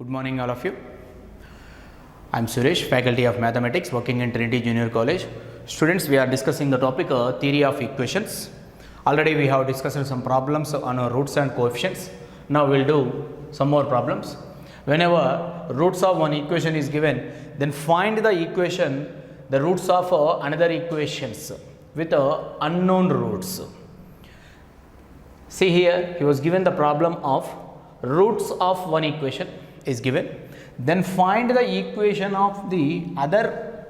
Good morning, all of you. I am Suresh, Faculty of Mathematics, working in Trinity Junior College. Students, we are discussing the topic theory of equations. Already we have discussed some problems on roots and coefficients. Now we will do some more problems. Whenever roots of one equation is given, then find the equation, the roots of another equations with unknown roots. See here, he was given the problem of roots of one equation is given. Then find the equation of the other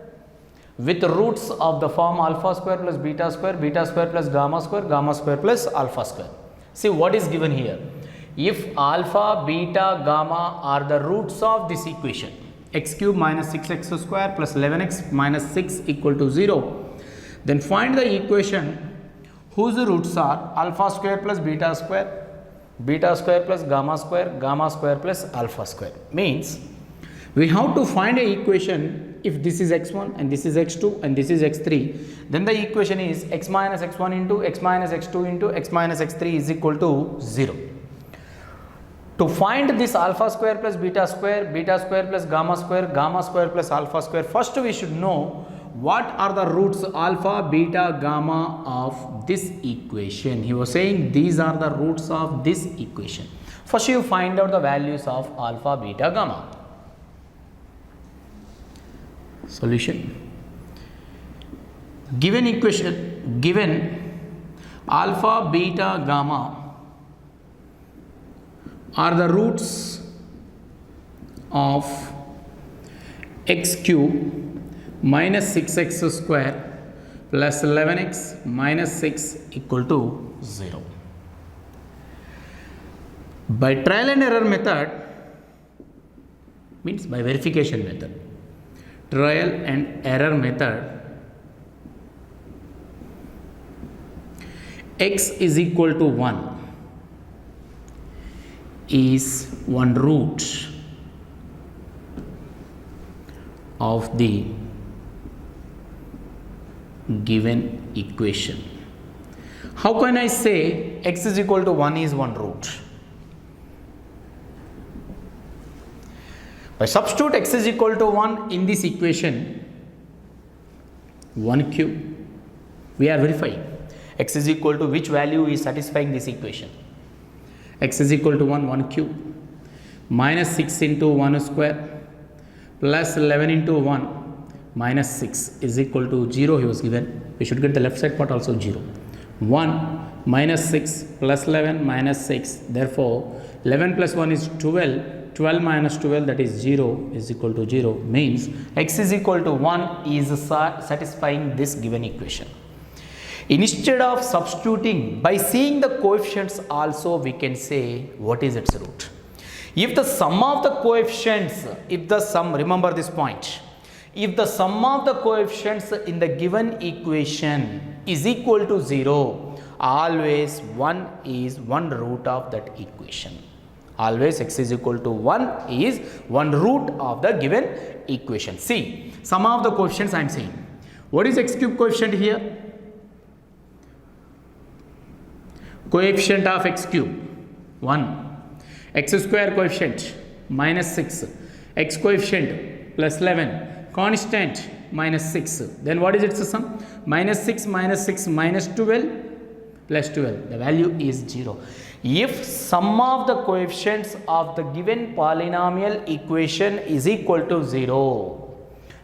with roots of the form alpha square plus beta square plus gamma square plus alpha square. See what is given here. If alpha, beta, gamma are the roots of this equation, x cube minus 6x square plus 11x minus 6 equal to 0, then find the equation whose roots are alpha square plus beta square plus gamma square plus alpha square. Means we have to find a equation if this is x1 and this is x2 and this is x3, then the equation is x minus x1 into x minus x2 into x minus x3 is equal to 0. To find this alpha square plus beta square plus gamma square plus alpha square, first we should know what are the roots alpha, beta, gamma of this equation. He was saying these are the roots of this equation. First you find out the values of alpha, beta, gamma. Solution. Given equation, given alpha, beta, gamma are the roots of x cube minus 6x square plus 11x minus 6 equal to 0. By trial and error method, means by verification method, trial and error method, x is equal to 1 is one root of the given equation. How can I say x is equal to 1 is one root? By substitute x is equal to 1 in this equation, 1 cube, we are verifying x is equal to which value is satisfying this equation. X is equal to 1 cube minus 6 into 1 square plus 11 into 1 minus 6 is equal to 0. He was given. We should get the left side part also 0. 1 minus 6 plus 11 minus 6. Therefore, 11 plus 1 is 12. 12 minus 12, that is 0, is equal to 0. Means x is equal to 1 is satisfying this given equation. Instead of substituting, by seeing the coefficients also we can say what is its root. If the sum of the coefficients, remember this point, if the sum of the coefficients in the given equation is equal to 0, always 1 is one root of that equation. Always x is equal to 1 is one root of the given equation. See, sum of the coefficients I am saying. What is x cube coefficient here? Coefficient of x cube 1, x square coefficient minus 6, x coefficient plus 11, constant minus 6. Then what is its sum? Minus 6 minus 6 minus 12 plus 12. The value is 0. If sum of the coefficients of the given polynomial equation is equal to 0,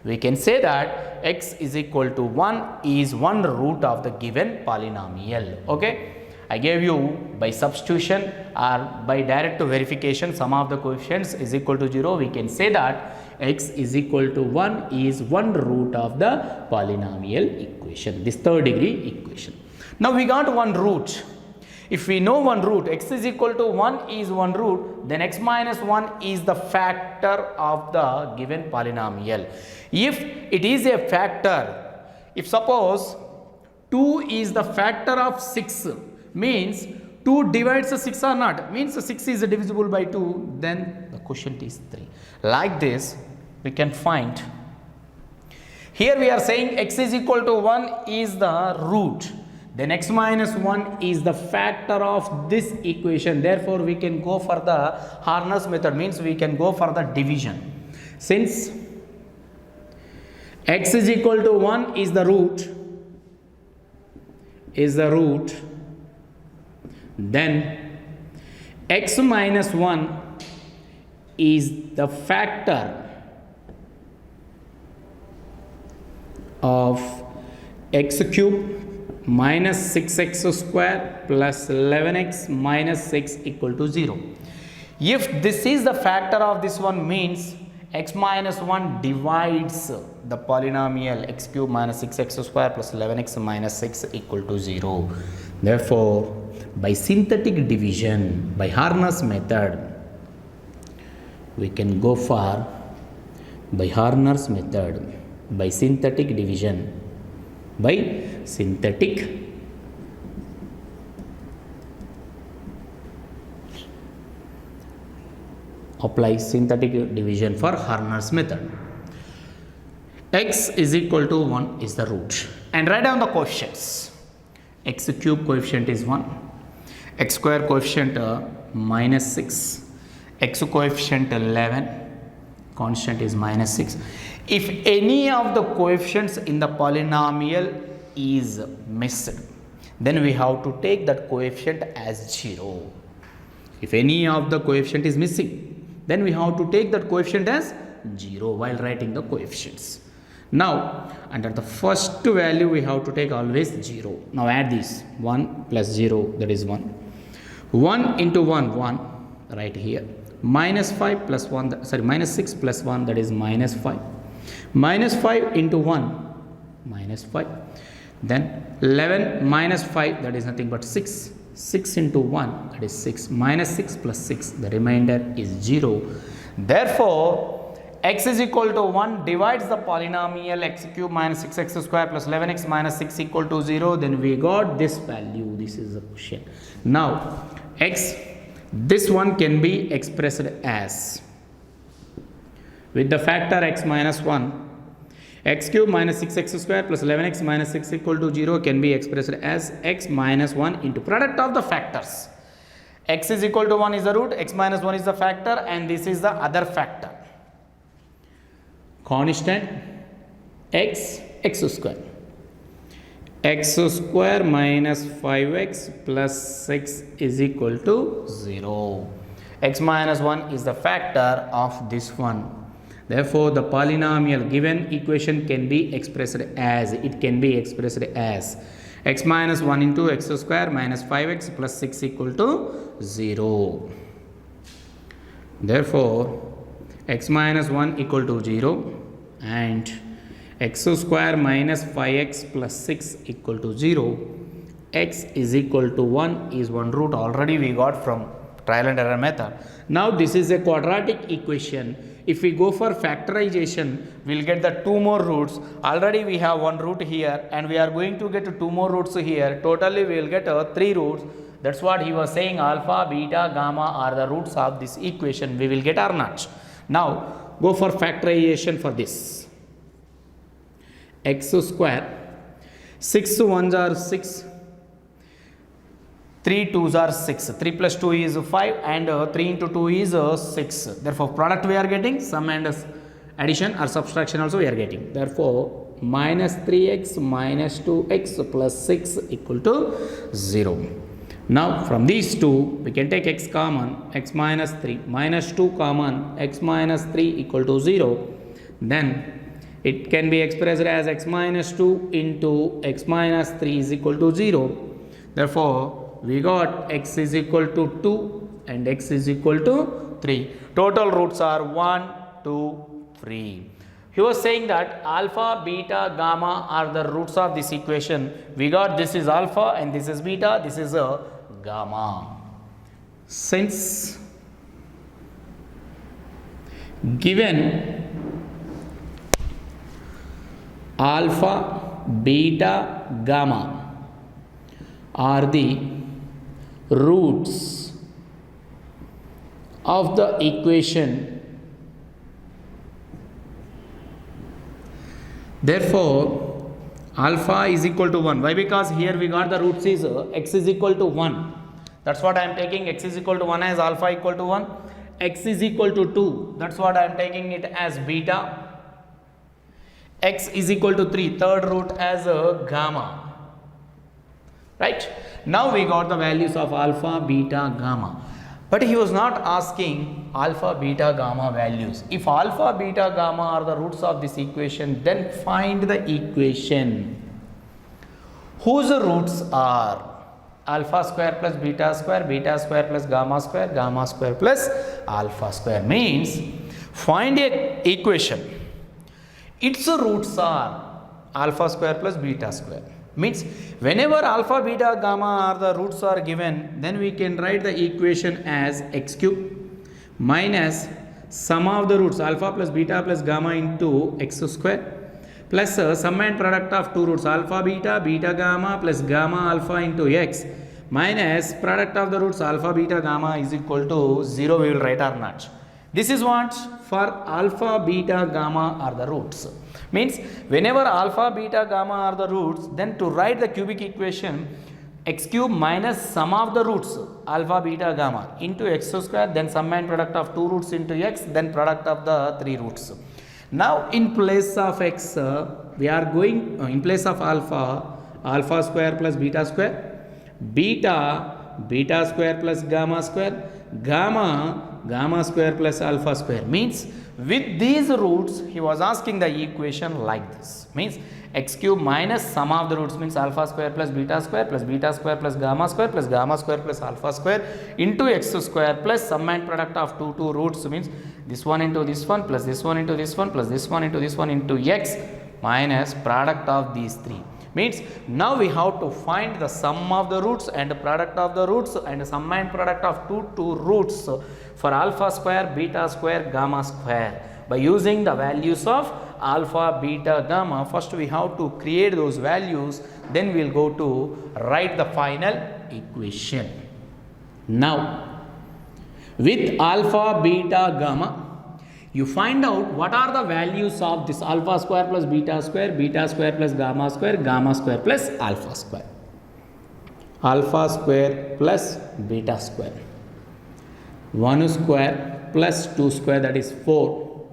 we can say that x is equal to 1 is one root of the given polynomial. Okay. I gave you by substitution or by direct verification sum of the coefficients is equal to 0. We can say that x is equal to 1 is one root of the polynomial equation, this third degree equation. Now we got one root. If we know one root, x is equal to 1 is one root, then x minus 1 is the factor of the given polynomial. If it is a factor, if suppose 2 is the factor of 6, means 2 divides 6 or not, means 6 is divisible by 2, then the quotient is 3. Like this we can find. Here we are saying x is equal to 1 is the root. then x minus 1 is the factor of this equation. Therefore, we can go for the Harness method, means we can go for the division. Since x is equal to 1 is the root, then x minus 1 is the factor of x cube minus 6x square plus 11x minus 6 equal to 0. If this is the factor of this one, means x minus 1 divides the polynomial x cube minus 6x square plus 11x minus 6 equal to 0. Therefore, by synthetic division, by Harness method, we can go for by Harness method, by synthetic division, by synthetic apply synthetic division for Harness method. X is equal to 1 is the root, and write down the coefficients. X cube coefficient is 1, x square coefficient minus 6, x coefficient 11, constant is minus 6. If any of the coefficients in the polynomial is missed, then we have to take that coefficient as 0. If any of the coefficient is missing, then we have to take that coefficient as 0 while writing the coefficients. Now, under the first value, we have to take always 0. Now, add this 1 plus 0, that is 1. 1 into 1, 1, right here. Minus 5 plus 1, minus 6 plus 1, that is minus 5. Minus 5 into 1, minus 5. Then 11 minus 5, that is nothing but 6. 6 into 1, that is 6. Minus 6 plus 6, the remainder is 0. Therefore, x is equal to 1 divides the polynomial x cube minus 6x square plus 11x minus 6 equal to 0. Then we got this value. This is the question. Now, x, this one can be expressed as, with the factor x minus 1, x cube minus 6x square plus 11x minus 6 equal to 0 can be expressed as x minus 1 into product of the factors. X is equal to 1 is the root, x minus 1 is the factor, and this is the other factor. Constant x square. X square minus 5x plus 6 is equal to 0. X minus 1 is the factor of this one. Therefore, the polynomial given equation can be expressed as, x minus 1 into x square minus 5x plus 6 equal to 0. Therefore, x minus 1 equal to 0 and x square minus 5x plus 6 equal to 0. X is equal to 1 is one root already we got from trial and error method. Now, this is a quadratic equation. If we go for factorization, we will get the 2 more roots. Already we have 1 root here and we are going to get 2 more roots here. Totally we will get 3 roots. That's what he was saying, alpha, beta, gamma are the roots of this equation. We will get R naught. Now, go for factorization for this. X square, 6 1s are 6, 3 2s are 6, 3 plus 2 is 5 and 3 into 2 is 6. Therefore, product we are getting, sum and addition or subtraction also we are getting. Therefore, minus 3x minus 2x plus 6 equal to 0. Now, from these two, we can take x common, x minus 3, minus 2 common, x minus 3 equal to 0. Then, it can be expressed as x minus 2 into x minus 3 is equal to 0. Therefore, we got x is equal to 2 and x is equal to 3. Total roots are 1, 2, 3. He was saying that alpha, beta, gamma are the roots of this equation. We got this is alpha and this is beta, this is a gamma. Since given alpha, beta, gamma are the roots of the equation, therefore alpha is equal to 1. Why? Because here we got the roots is x is equal to 1. That's what I am taking x is equal to 1 as alpha equal to 1. X is equal to 2. That's what I am taking it as beta. X is equal to 3. Third root as gamma. Right? Now we got the values of alpha, beta, gamma. But he was not asking alpha, beta, gamma values. If alpha, beta, gamma are the roots of this equation, then find the equation whose roots are alpha square plus beta square plus gamma square plus alpha square. Means find a equation. Its roots are alpha square plus beta square. Means whenever alpha, beta, gamma are the roots are given, then we can write the equation as x cube minus sum of the roots alpha plus beta plus gamma into x square plus sum and product of two roots alpha beta, beta gamma plus gamma alpha into x minus product of the roots alpha beta gamma is equal to 0. We will write or not. This is what for alpha, beta, gamma are the roots. Means whenever alpha, beta, gamma are the roots, then to write the cubic equation x cube minus sum of the roots alpha, beta, gamma into x square, then sum and product of two roots into x, then product of the three roots. Now in place of x we are going in place of alpha square plus beta square, beta square plus gamma square, gamma square plus alpha square. Means with these roots he was asking the equation like this. Means x cube minus sum of the roots means alpha square plus beta square plus gamma square plus alpha square into x square plus sum and product of two roots means this one into this one plus this one into this one plus this one into this one into x minus product of these three. Means now we have to find the sum of the roots and the product of the roots and sum and product of two roots for alpha square, beta square, gamma square. By using the values of alpha, beta, gamma, first we have to create those values, then we will go to write the final equation. Now with alpha, beta, gamma, you find out what are the values of this alpha square plus beta square plus gamma square plus alpha square. Alpha square plus beta square. 1 square plus 2 square, that is 4.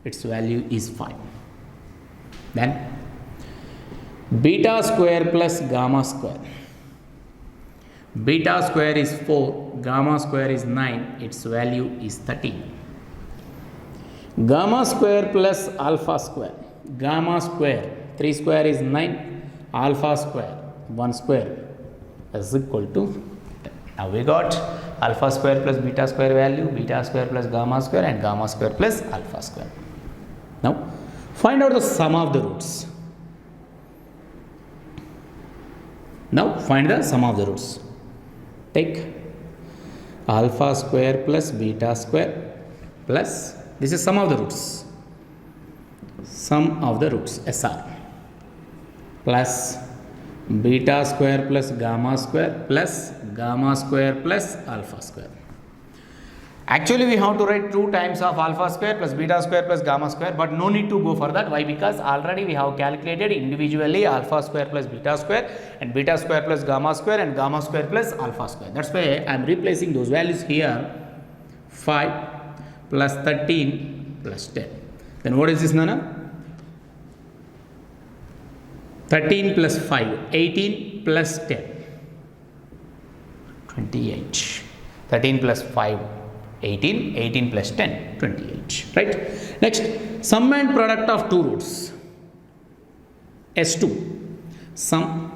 Its value is 5. Then beta square plus gamma square. Beta square is 4, gamma square is 9. Its value is 13. Gamma square plus alpha square. Gamma square 3 square is 9, alpha square 1 square is equal to 10. Now we got alpha square plus beta square value, beta square plus gamma square and gamma square plus alpha square. Now find out the sum of the roots. Now find the sum of the roots. Take alpha square plus beta square plus, this is sum of the roots, SR, plus beta square plus gamma square plus gamma square plus alpha square. Actually we have to write 2 times of alpha square plus beta square plus gamma square, but no need to go for that. Why? Because already we have calculated individually alpha square plus beta square and beta square plus gamma square and gamma square plus alpha square. That's why I am replacing those values here. 5 plus 13 plus 10. Then what is this, Nana? 13 plus 5, 18 plus 10, 28. 13 plus 5, 18, 18 plus 10, 28. Right? Next, sum and product of two roots. S2. Sum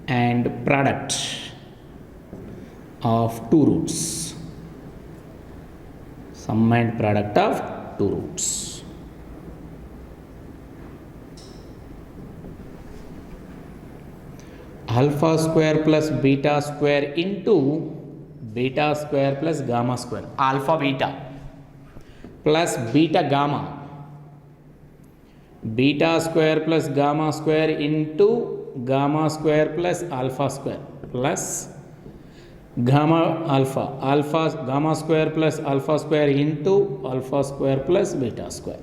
and product of two roots. Sum and product of two roots. Alpha square plus beta square into beta square plus gamma square. Alpha beta plus beta gamma. Beta square plus gamma square into gamma square plus alpha square plus gamma alpha gamma square plus alpha square into alpha square plus beta square.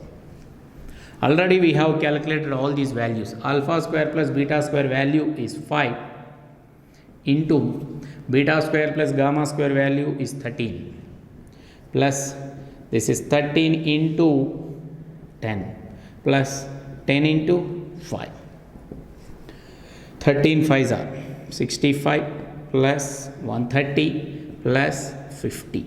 Already we have calculated all these values. Alpha square plus beta square value is 5 into beta square plus gamma square value is 13 plus this is 13 into 10 plus 10 into 5. 13 5s are 65 plus 130 plus 50.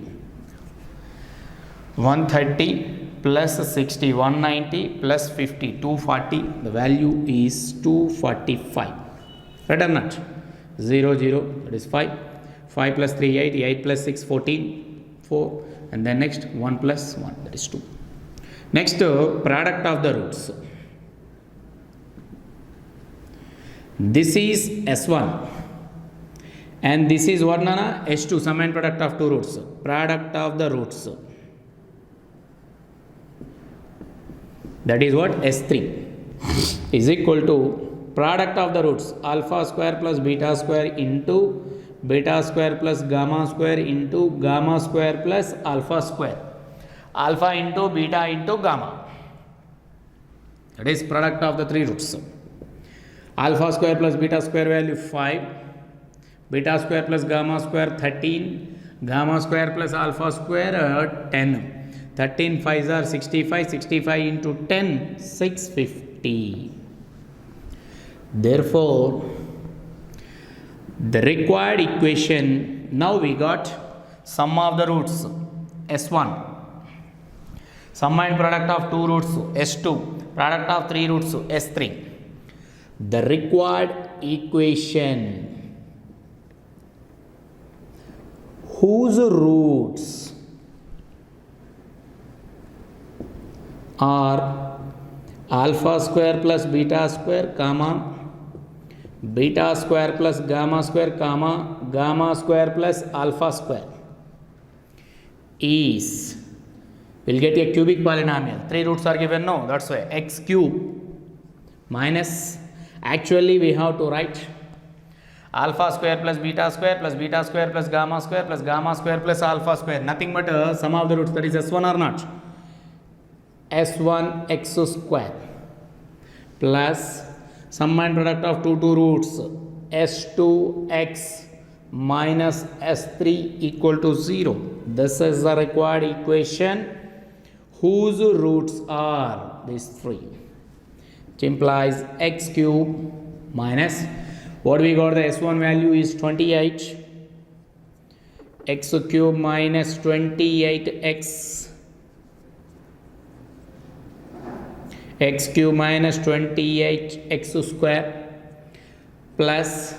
130 plus 60, 190 plus 50, 240. The value is 245. Right or not? 0, 0, that is 5. 5 plus 3, 8. 8 plus 6, 14. 4. And then next 1 plus 1, that is 2. Next, product of the roots. This is S1. And this is what, Nana? S2, sum and product of two roots. Product of the roots. That is what? S3 is equal to product of the roots alpha square plus beta square into beta square plus gamma square into gamma square plus alpha square. Alpha into beta into gamma. That is product of the three roots. Alpha square plus beta square value 5. Beta square plus gamma square 13. Gamma square plus alpha square 10. 13 5s are 65, 65 into 10, 650. Therefore, the required equation, now we got sum of the roots, S1. Sum and product of two roots, S2. Product of three roots, S3. The required equation, whose roots are alpha square plus beta square comma beta square plus gamma square comma gamma square plus alpha square is, we'll get a cubic polynomial. Three roots are given, no, that's why x cube minus, actually we have to write alpha square plus beta square plus gamma square plus alpha square, nothing but sum of the roots, that is S1 or not? S1 x square plus sum and product of two roots S2 x minus S3 equal to 0. This is the required equation whose roots are these three, which implies x cube minus, what we got, the S1 value is 28, x cube minus 28x, x cube minus 28x square plus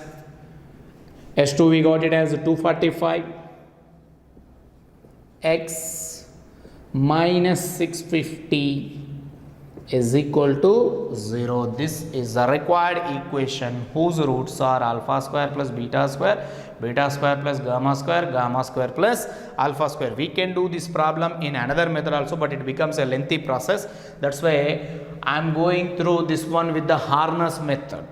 S2 we got it as 245, x minus 650 is equal to 0. This is the required equation whose roots are alpha square plus beta square plus gamma square plus alpha square. We can do this problem in another method also, but it becomes a lengthy process. That's why I am going through this one with the harness method.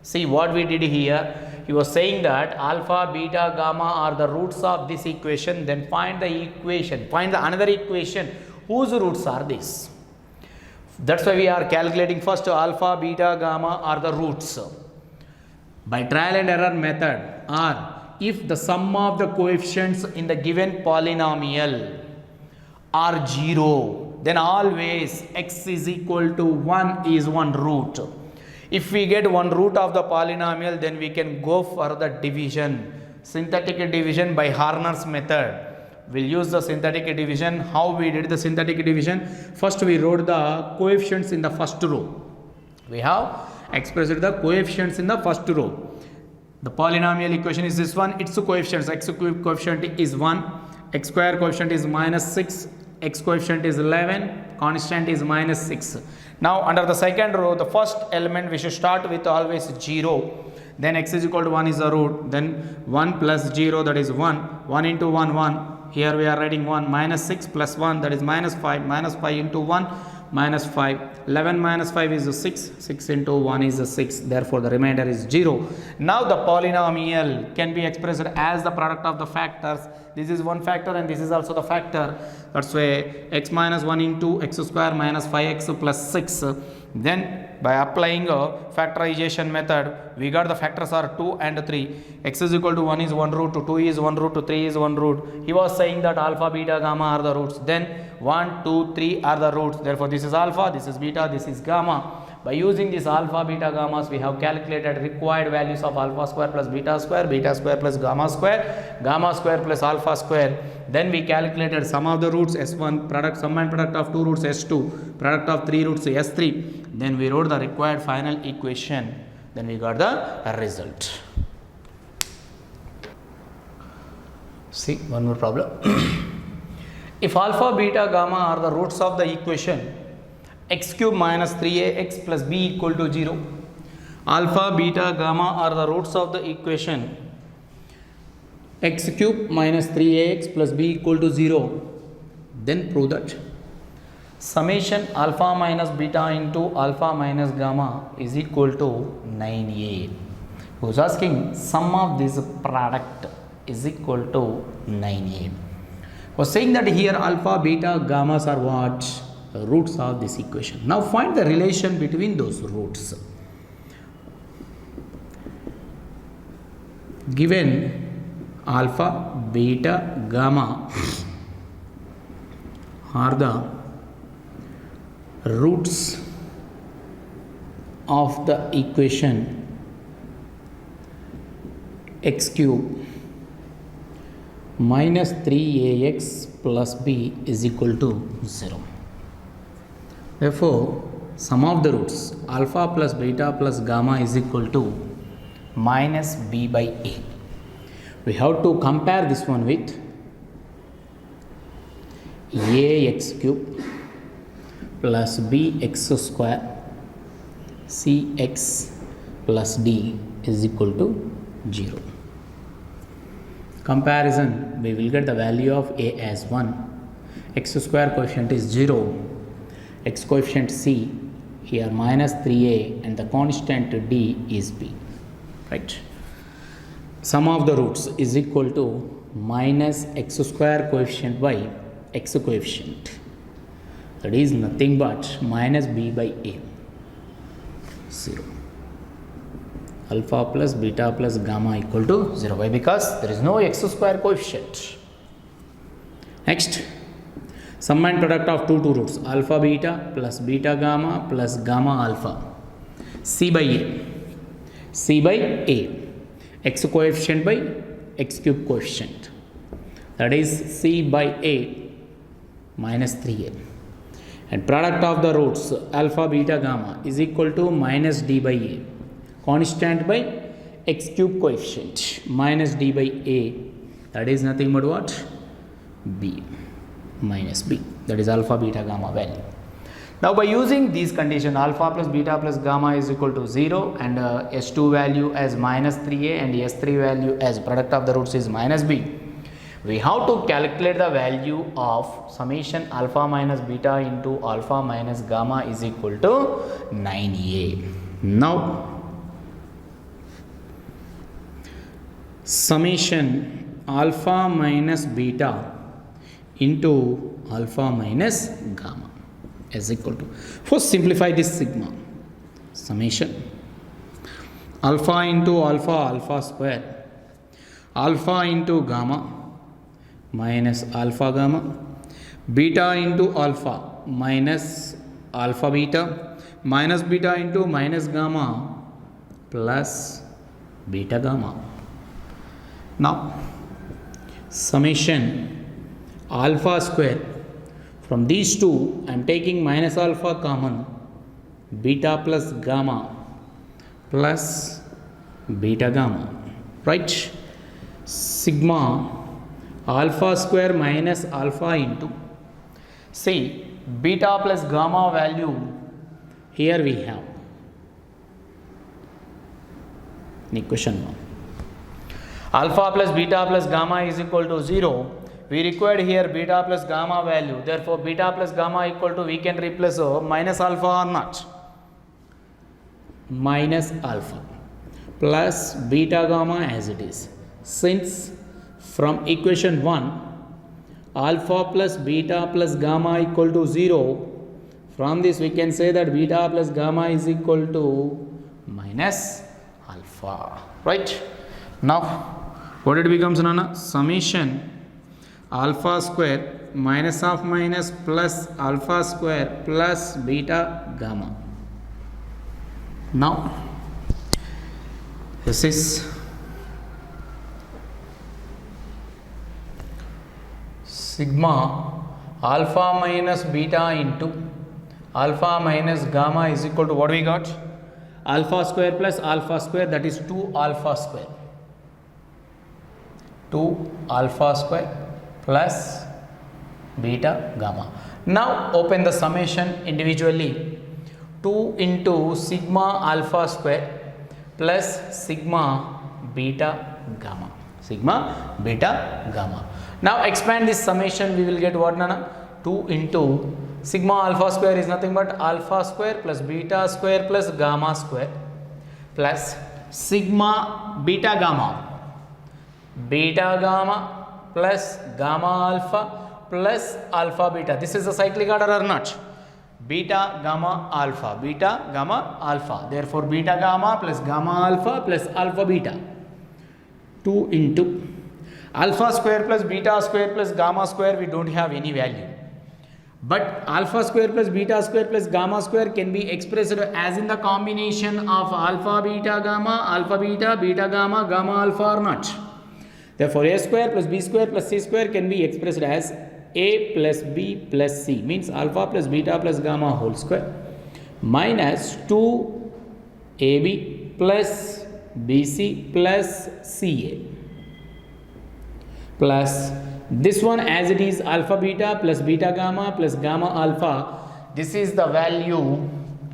See what we did here. He was saying that alpha, beta, gamma are the roots of this equation. Then find the equation, find the another equation whose roots are these. That's why we are calculating first alpha, beta, gamma are the roots. By trial and error method, or if the sum of the coefficients in the given polynomial are 0, then always x is equal to 1 is one root. If we get one root of the polynomial, then we can go for the division, synthetic division by Harner's method. We'll use the synthetic division. How we did the synthetic division? First we wrote the coefficients in the first row. We have expressed the coefficients in the first row. The polynomial equation is this one. Its coefficients, x cube coefficient is 1, x square coefficient is minus 6, x coefficient is 11, constant is minus 6. Now under the second row, the first element we should start with always 0. Then x is equal to 1 is the root. Then 1 plus 0, that is 1. 1 into 1, 1. Here we are writing 1. Minus 6 plus 1, that is minus 5. Minus 5 into 1, minus 5. 11 minus 5 is 6. 6 into 1 is 6. Therefore the remainder is 0. Now the polynomial can be expressed as the product of the factors. This is one factor and this is also the factor. That's why x minus 1 into x square minus 5x plus 6. Then by applying a factorization method, we got the factors are 2 and 3. X is equal to 1 is 1 root, to 2 is 1 root, to 3 is 1 root. He was saying that alpha, beta, gamma are the roots. Then 1, 2, 3 are the roots. Therefore, this is alpha, this is beta, this is gamma. By using this alpha, beta, gammas, we have calculated required values of alpha square plus beta square plus gamma square plus alpha square. Then we calculated sum of the roots S1, product sum and product of 2 roots S2, product of 3 roots S3. Then we wrote the required final equation. Then we got the result. See, one more problem. If alpha, beta, gamma are the roots of the equation x cube minus 3ax plus b equal to 0. Alpha, beta, gamma are the roots of the equation x cube minus 3ax plus b equal to 0. Then prove that summation alpha minus beta into alpha minus gamma is equal to 9a. Who's asking sum of this product is equal to 9a. Was saying that here alpha, beta, gammas are what? Roots of this equation. Now find the relation between those roots. Given alpha, beta, gamma are the roots of the equation x cube minus 3ax plus b is equal to 0. Therefore, sum of the roots alpha plus beta plus gamma is equal to minus b by a. We have to compare this one with ax cube plus bx square cx plus d is equal to 0. Comparison, we will get the value of a as 1, x square coefficient is 0, x coefficient c here minus 3a and the constant d is b, right? Sum of the roots is equal to minus x square coefficient by x coefficient, that is nothing but minus b by a, 0. Alpha plus beta plus gamma equal to 0. Why? Because there is no x square coefficient. Next, sum and product of two roots alpha beta plus beta gamma plus gamma alpha, c by a, x coefficient by x cube coefficient, that is c by a minus 3a, and product of the roots alpha beta gamma is equal to minus d by a, constant by x cube coefficient minus d by a, that is nothing but what? B minus b, that is alpha beta gamma value. Now by using these conditions alpha plus beta plus gamma is equal to 0 and s2 value as minus 3a and s3 value as product of the roots is minus b, we have to calculate the value of summation alpha minus beta into alpha minus gamma is equal to 9a. Now summation alpha minus beta into alpha minus gamma is equal to, first simplify this sigma, summation alpha into alpha square, alpha into gamma minus alpha gamma, beta into alpha minus alpha beta, minus beta into minus gamma plus beta gamma. Now summation alpha square, from these two I am taking minus alpha common, beta plus gamma plus beta gamma, right? Sigma alpha square minus alpha into, see beta plus gamma value here we have in equation 1. Alpha plus beta plus gamma is equal to 0. We required here beta plus gamma value. Therefore, beta plus gamma equal to, we can replace minus alpha or not? Minus alpha plus beta gamma as it is. Since from equation 1, alpha plus beta plus gamma equal to 0. From this we can say that beta plus gamma is equal to minus alpha, right? Now what it becomes, Nana? Summation alpha square minus of minus plus alpha square plus beta gamma. Now this is sigma alpha minus beta into alpha minus gamma is equal to what we got? Alpha square plus alpha square, that is 2 alpha square. 2 alpha square plus beta gamma. Now open the summation individually. 2 into sigma alpha square plus sigma beta gamma. Sigma beta gamma. Now expand this summation, we will get what, Nana? 2 into sigma alpha square is nothing but alpha square plus beta square plus gamma square plus sigma beta gamma. Beta gamma plus gamma alpha plus alpha beta. This is a cyclic order or not? Beta gamma alpha, beta gamma alpha. Therefore beta gamma plus gamma alpha plus alpha beta. 2 into alpha square plus beta square plus gamma square, we don't have any value. But alpha square plus beta square plus gamma square can be expressed as in the combination of alpha beta gamma, alpha beta, beta gamma, gamma alpha or not. Therefore a square plus b square plus c square can be expressed as a plus b plus c, means alpha plus beta plus gamma whole square minus 2ab plus bc plus ca plus this one as it is alpha beta plus beta gamma plus gamma alpha. This is the value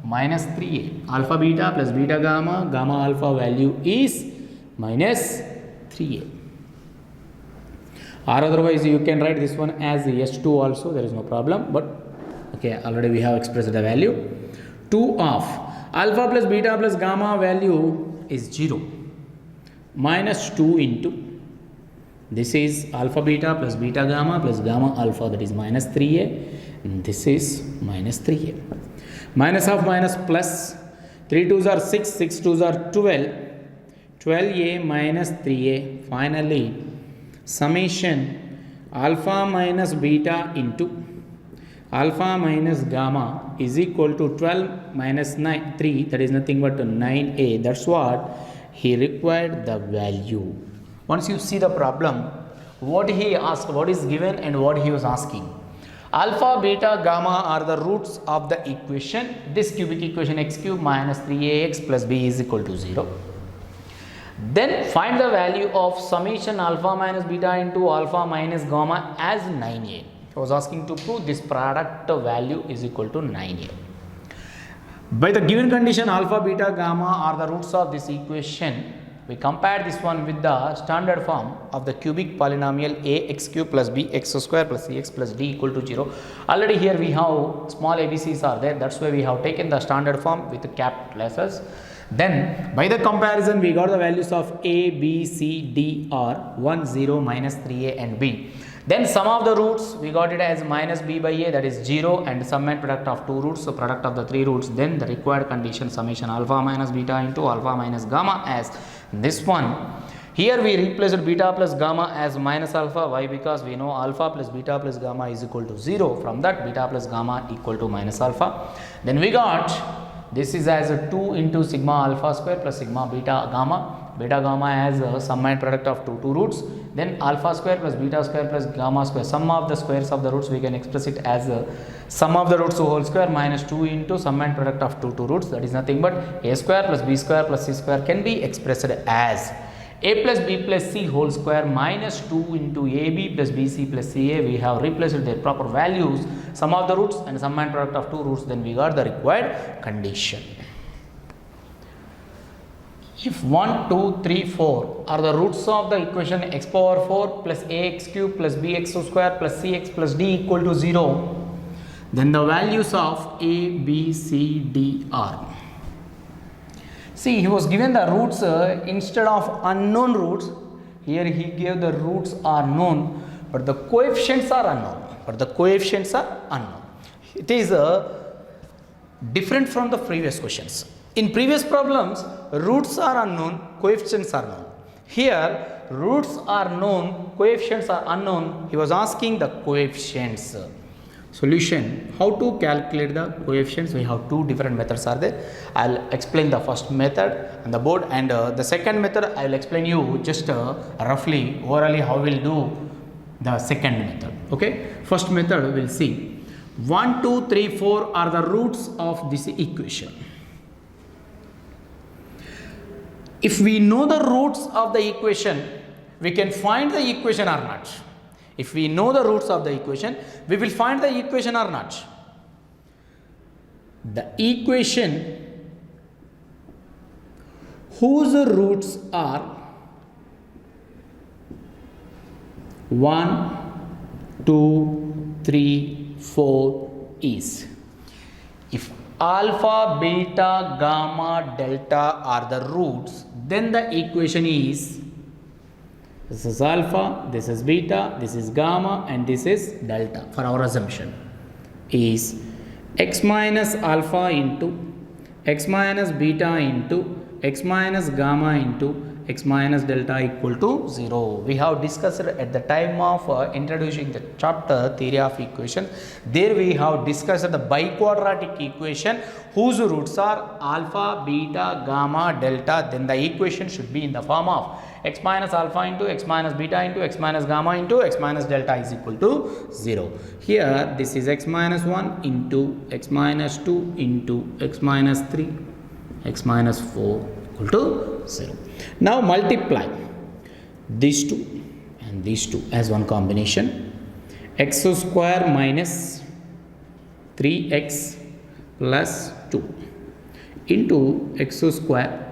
minus 3a. Alpha beta plus beta gamma, gamma alpha value is minus 3a. Or otherwise you can write this one as S2 also, there is no problem, but okay, already we have expressed the value. 2 of alpha plus beta plus gamma value is 0 minus 2 into this is alpha beta plus beta gamma plus gamma alpha, that is minus 3a, and this is minus 3a. Minus of minus plus, 3 2s are 6, 6 2s are 12, 12a minus 3a. Finally summation alpha minus beta into alpha minus gamma is equal to 12 minus 3, that is nothing but 9a. That's what he required the value. Once you see the problem, what he asked, what is given and what he was asking. Alpha, beta, gamma are the roots of the equation. This cubic equation x cube minus 3ax plus b is equal to 0. Then find the value of summation alpha minus beta into alpha minus gamma as 9a. He was asking to prove this product value is equal to 9a. By the given condition alpha, beta, gamma are the roots of this equation, we compare this one with the standard form of the cubic polynomial ax cube plus bx square plus cx plus d equal to 0. Already here we have small abc's are there, that's why we have taken the standard form with the capital letters. Then by the comparison we got the values of a, b, c, d are 1, 0, minus 3a and b. Then sum of the roots we got it as minus b by a, that is 0, and sum and product of two roots, so product of the three roots. Then the required condition summation alpha minus beta into alpha minus gamma as this one. Here we replaced beta plus gamma as minus alpha. Why? Because we know alpha plus beta plus gamma is equal to 0. From that beta plus gamma equal to minus alpha. Then we got this is as a 2 into sigma alpha square plus sigma beta gamma. Beta gamma as a sum and product of two roots. Then alpha square plus beta square plus gamma square. Sum of the squares of the roots we can express it as a sum of the roots whole square minus 2 into sum and product of two roots. That is nothing but a square plus b square plus c square can be expressed as a plus b plus c whole square minus 2 into ab plus bc plus ca. We have replaced their proper values, sum of the roots and sum and product of two roots. Then we got the required condition. If 1, 2, 3, 4 are the roots of the equation x power 4 plus ax cube plus bx square plus cx plus d equal to 0, then the values of a, b, c, d are. See, he was given the roots instead of unknown roots, Here he gave the roots are known, but the coefficients are unknown. It is different from the previous questions. In previous problems, roots are unknown, coefficients are known. Here, roots are known, coefficients are unknown. He was asking the coefficients. Solution: how to calculate the coefficients? We have two different methods are there. I'll explain the first method on the board, and the second method I will explain you just roughly, orally how we'll do the second method. Okay, first method we'll see 1, 2, 3, 4 are the roots of this equation. If we know the roots of the equation, we can find the equation or not. If we know the roots of the equation, we will find the equation or not. The equation whose roots are 1, 2, 3, 4 is, if alpha, beta, gamma, delta are the roots, then the equation is, this is alpha, this is beta, this is gamma, and this is delta. For our assumption is x minus alpha into x minus beta into x minus gamma into x minus delta equal to 0. We have discussed at the time of introducing the chapter theory of equation. There we have discussed the biquadratic equation whose roots are alpha, beta, gamma, delta. Then the equation should be in the form of x minus alpha into x minus beta into x minus gamma into x minus delta is equal to 0. Here this is x minus 1 into x minus 2 into x minus 3 x minus 4 equal to 0. Now multiply these two and these two as one combination. X square minus 3x plus 2 into x square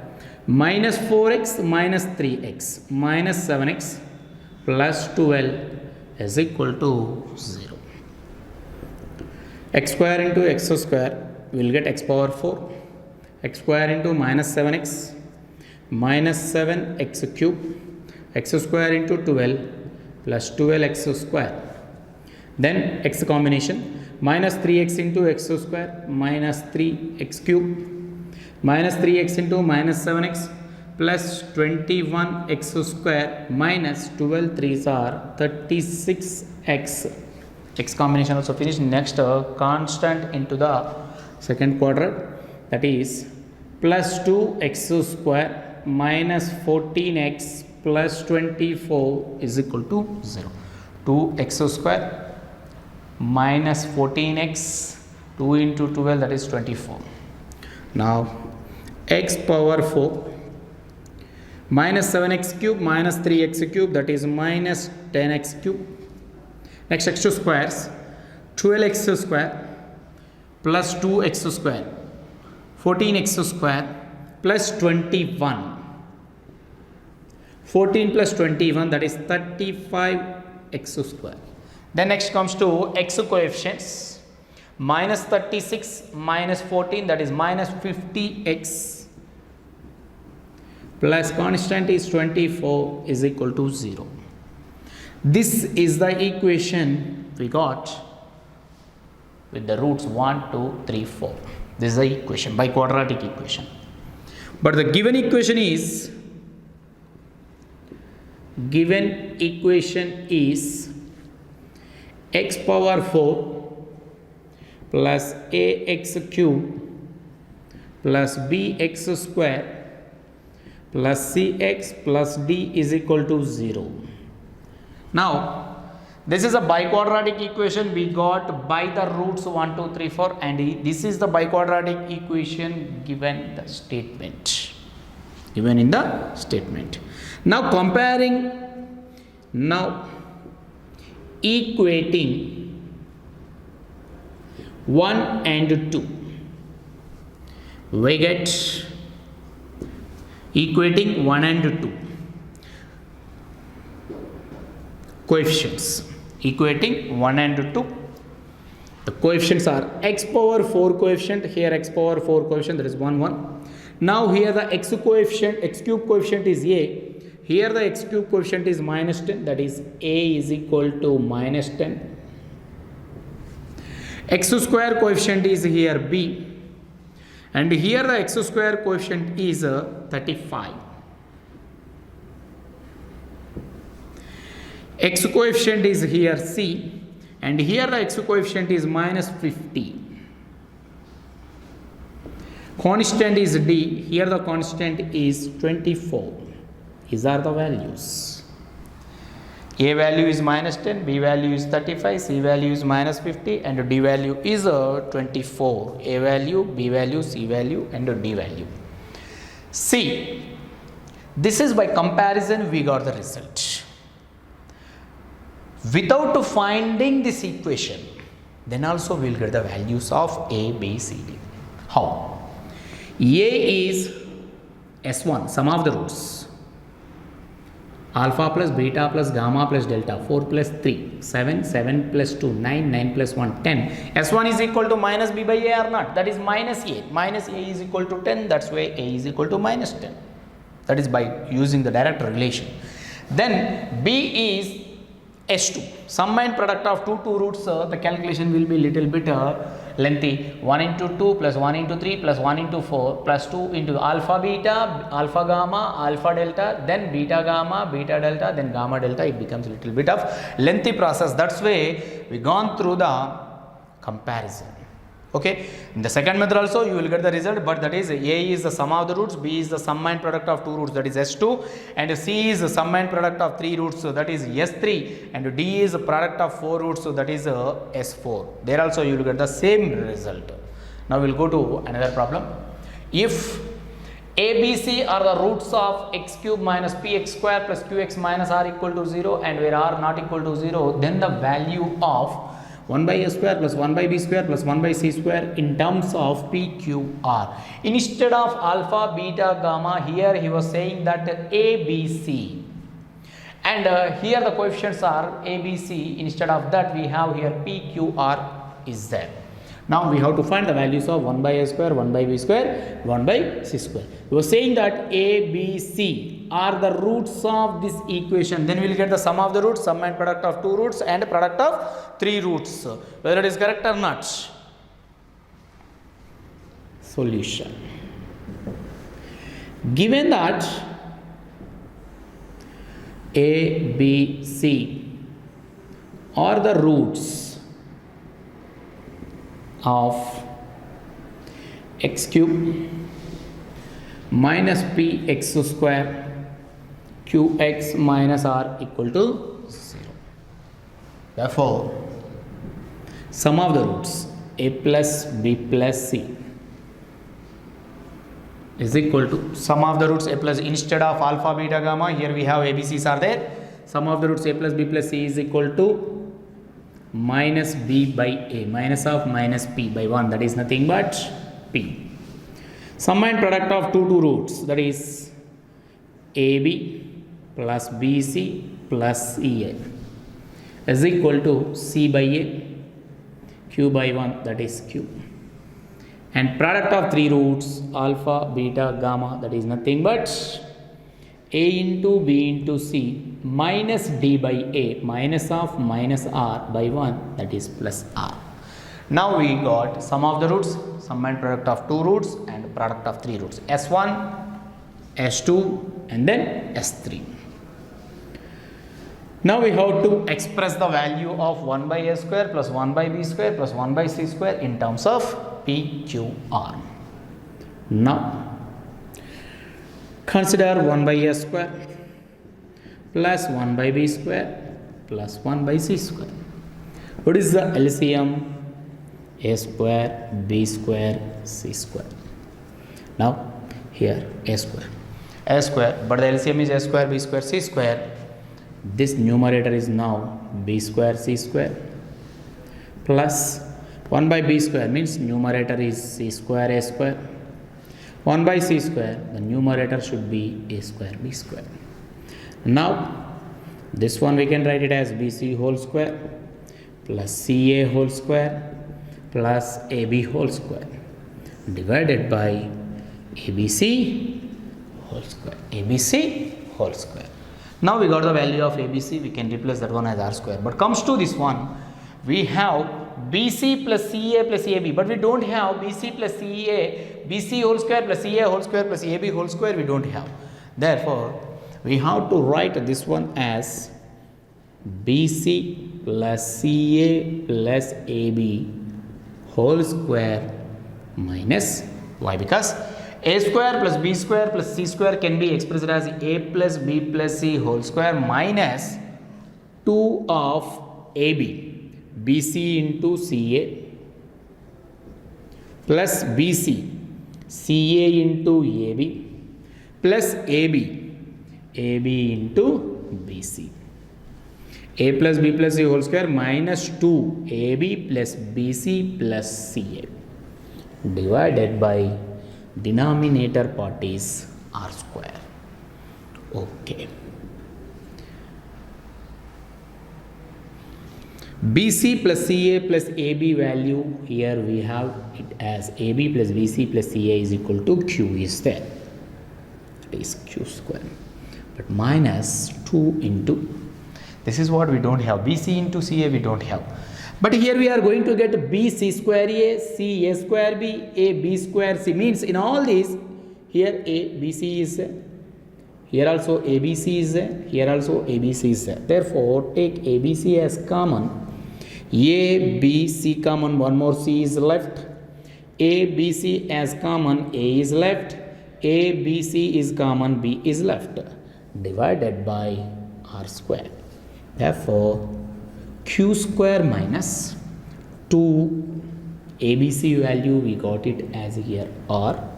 minus 4x minus 3x minus 7x plus 12 is equal to 0. X square into x square, we will get x power 4. X square into minus 7x minus 7x cube, x square into 12 plus 12x square. Then x combination minus 3x into x square minus 3x cube minus 3x into minus 7x plus 21x square minus 12 3s are 36x. X combination also finished. Next constant into the second quadrant, that is plus 2x square minus 14x plus 24 is equal to 0. 2x square minus 14x, 2 into 12, that is 24. Now x power 4 minus 7x cube minus 3x cube, that is minus 10x cube. Next x squares, 12x square plus 2x square, 14x square plus 21. 14 plus 21, that is 35x square. Then next comes to x coefficients. Minus 36 minus 14, that is minus 50x plus constant is 24 is equal to 0. This is the equation we got with the roots 1, 2, 3, 4. This is the equation, biquadratic equation. But the given equation is x power 4 plus ax cube plus bx square plus cx plus d is equal to 0. Now this is a biquadratic equation we got by the roots 1, 2, 3, 4, and this is the biquadratic equation given the statement, given in the statement. Now comparing, now equating 1 and 2, we get equating 1 and 2 coefficients, equating 1 and 2. The coefficients are x power 4 coefficient, here x power 4 coefficient, that is 1, 1. Now here the x coefficient, x cube coefficient is a, Here the x cube coefficient is minus 10, that is a is equal to minus 10. X square coefficient is here b, and here the x square coefficient is 35. X coefficient is here c, and here the x coefficient is minus 50. Constant is d, here the constant is 24. These are the values. A value is minus 10, B value is 35, C value is minus 50, and D value is 24. A value, B value, C value, and D value. See, this is by comparison we got the result. Without finding this equation, then also we will get the values of A, B, C, D. How? A is S1, sum of the roots. Alpha plus beta plus gamma plus delta, 4 plus 3, 7, 7 plus 2, 9, 9 plus 1, 10. S1 is equal to minus B by A or not? That is minus A. Minus A is equal to 10, that's why A is equal to minus 10. That is by using the direct relation. Then B is S2. Sum and product of two roots, the calculation will be little bit lengthy. 1 into 2 plus 1 into 3 plus 1 into 4 plus 2 into alpha beta, alpha gamma, alpha delta, then beta gamma, beta delta, then gamma delta. It becomes a little bit of lengthy process. That's why we gone through the comparison. Okay, in the second method also you will get the result, but that is A is the sum of the roots, B is the sum and product of two roots, that is S2, and C is the sum and product of three roots, so that is S3, and D is the product of four roots, so that is S4. There also you will get the same result. Now we will go to another problem. If A, B, C are the roots of x cube minus px square plus qx minus r equal to 0, and where r not equal to 0, then the value of 1 by a square plus 1 by b square plus 1 by c square in terms of p, q, r. Instead of alpha, beta, gamma, here he was saying that a, b, c. And here the coefficients are a, b, c. Instead of that we have here p, q, r is there. Now we have to find the values of 1 by a square, 1 by b square, 1 by c square. We were saying that a, b, c are the roots of this equation. Then we will get the sum of the roots, sum and product of two roots, and product of three roots. Whether it is correct or not. Solution. Given that a, b, c are the roots of x cube minus p x square qx minus r equal to 0. Therefore, sum of the roots a plus b plus c is equal to sum of the roots a plus, instead of alpha, beta, gamma, here we have ABCs are there. Sum of the roots a plus b plus c is equal to minus b by a, minus of minus p by 1, that is nothing but p. Sum and product of two roots, that is ab plus bc plus ea is equal to c by a, q by 1, that is q. And product of three roots alpha, beta, gamma, that is nothing but a into b into c minus d by a minus of minus r by 1, that is plus r. Now we got sum of the roots, sum and product of two roots, and product of three roots, s1, s2, and then s3. Now we have to express the value of 1 by a square plus 1 by b square plus 1 by c square in terms of p, q, r. Now consider 1 by a square plus 1 by b square plus 1 by c square. What is the LCM? A square, b square, c square. Now here a square, but the LCM is a square, b square, c square. This numerator is now b square, c square plus 1 by b square means numerator is c square, a square. 1 by c square, the numerator should be a square, b square. Now this one we can write it as bc whole square plus ca whole square plus ab whole square divided by abc whole square, abc whole square. Now we got the value of ABC, we can replace that one as r square. But comes to this one, we have BC plus CA plus AB, but we don't have BC plus CA, BC whole square plus CA whole square plus AB whole square, we don't have. Therefore, we have to write this one as BC plus CA plus AB whole square minus, why? Because a square plus b square plus c square can be expressed as a plus b plus c whole square minus 2 of AB, BC into CA plus BC, CA into AB plus AB, AB into BC. A plus b plus c whole square minus 2 AB plus BC plus CA divided by denominator part is r square. Okay. BC plus CA plus AB value, here we have it as AB plus BC plus CA is equal to Q is there. It is Q square. But minus 2 into, this is what we don't have, BC into CA we don't have. But here we are going to get BC square A, C A square B, A B square C. Means in all these, here A B C is there, here also A B C is there, here also A B C is there. Therefore, take A B C as common. A B C common, one more C is left. A B C as common, A is left. A B C is common, B is left. Divided by r square. Therefore, Q square minus 2 ABC value, we got it as here R.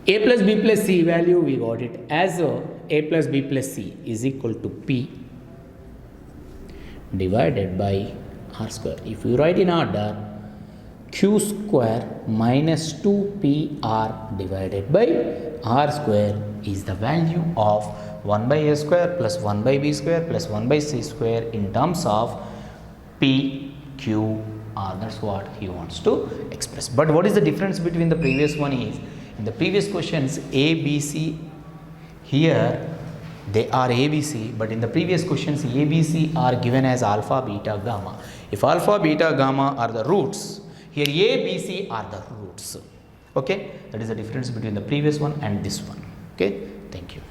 A plus B plus C value, we got it as A plus B plus C is equal to P divided by R square. If you write in order, Q square minus 2PR divided by R square is the value of 1 by A square plus 1 by B square plus 1 by C square in terms of P, Q, R. That's what he wants to express. But what is the difference between the previous one is, in the previous questions A, B, C, here they are A, B, C, but in the previous questions A, B, C are given as alpha, beta, gamma. If alpha, beta, gamma are the roots, here A, B, C are the roots. Okay, that is the difference between the previous one and this one. Okay, thank you.